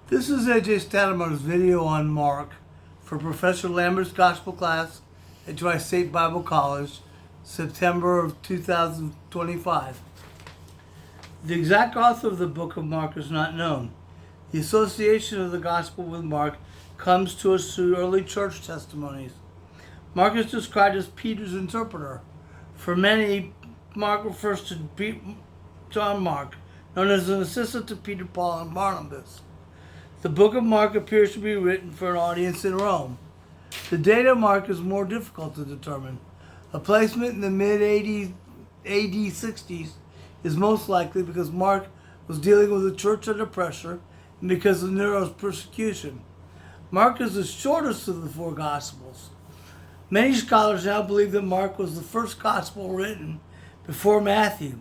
This is AJ Stadamer's video on Mark for Professor Lambert's Gospel class at Dry State Bible College, September of 2025. The exact author of the book of Mark is not known. The association of the Gospel with Mark comes to us through early church testimonies. Mark is described as Peter's interpreter. For many, Mark refers to John Mark, known as an assistant to Peter, Paul, and Barnabas. The book of Mark appears to be written for an audience in Rome. The date of Mark is more difficult to determine. A placement in the mid-AD 60s is most likely because Mark was dealing with the church under pressure and because of Nero's persecution. Mark is the shortest of the four Gospels. Many scholars now believe that Mark was the first Gospel written before Matthew.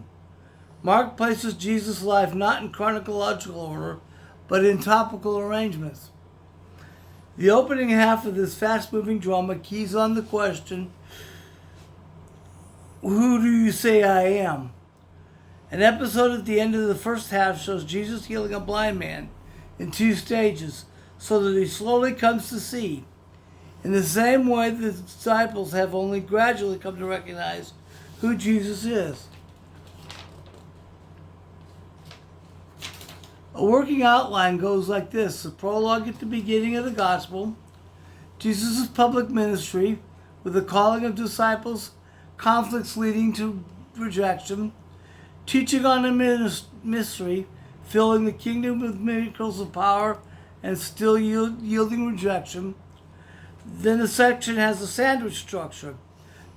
Mark places Jesus' life not in chronological order, but in topical arrangements. The opening half of this fast-moving drama keys on the question, "Who do you say I am?" An episode at the end of the first half shows Jesus healing a blind man in two stages, so that he slowly comes to see. In the same way, the disciples have only gradually come to recognize who Jesus is. A working outline goes like this: the prologue at the beginning of the gospel, Jesus' public ministry with the calling of disciples, conflicts leading to rejection, teaching on a mystery, filling the kingdom with miracles of power and still yielding rejection. Then the section has a sandwich structure.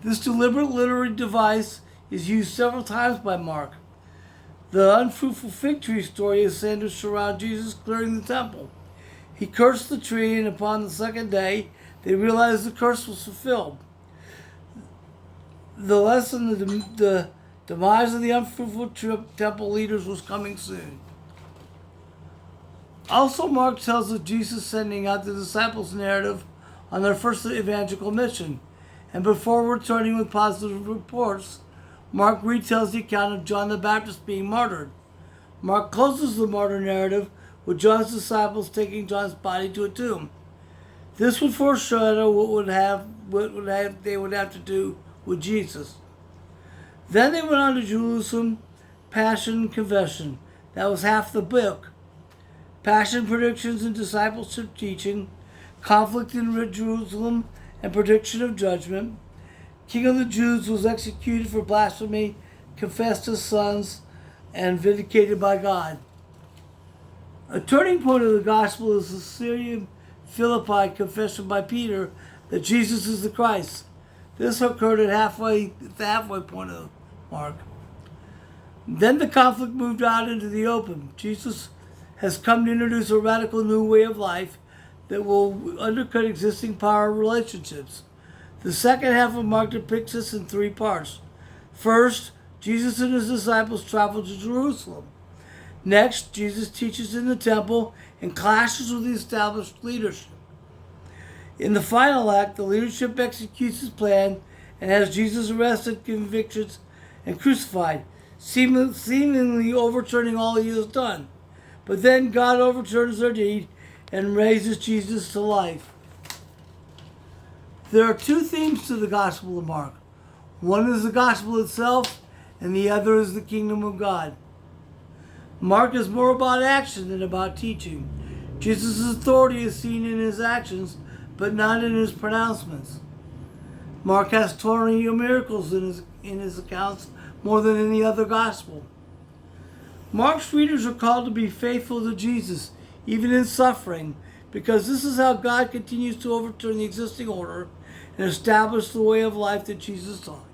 This deliberate literary device is used several times by Mark. The unfruitful fig tree story is sandwiched around Jesus clearing the temple. He cursed the tree, and upon the second day, they realized the curse was fulfilled. The lesson of the demise of the unfruitful temple leaders was coming soon. Also, Mark tells of Jesus sending out the disciples' narrative on their first evangelical mission, and before returning with positive reports, Mark retells the account of John the Baptist being martyred. Mark closes the martyr narrative with John's disciples taking John's body to a tomb. This would foreshadow what they would have to do with Jesus. Then they went on to Jerusalem, Passion, and Confession. That was half the book. Passion, predictions, and discipleship teaching, conflict in Jerusalem, and prediction of judgment. King of the Jews was executed for blasphemy, confessed his sons, and vindicated by God. A turning point of the gospel is the Caesarea Philippi confession by Peter that Jesus is the Christ. This occurred at the halfway point of Mark. Then the conflict moved out into the open. Jesus has come to introduce a radical new way of life that will undercut existing power relationships. The second half of Mark depicts this in three parts. First, Jesus and his disciples travel to Jerusalem. Next, Jesus teaches in the temple and clashes with the established leadership. In the final act, the leadership executes his plan and has Jesus arrested, convicted, and crucified, seemingly overturning all he has done. But then God overturns their deed and raises Jesus to life. There are two themes to the Gospel of Mark. One is the Gospel itself, and the other is the kingdom of God. Mark is more about action than about teaching. Jesus' authority is seen in his actions, but not in his pronouncements. Mark has 20 miracles in his accounts, more than any other Gospel. Mark's readers are called to be faithful to Jesus, even in suffering, because this is how God continues to overturn the existing order and establish the way of life that Jesus taught.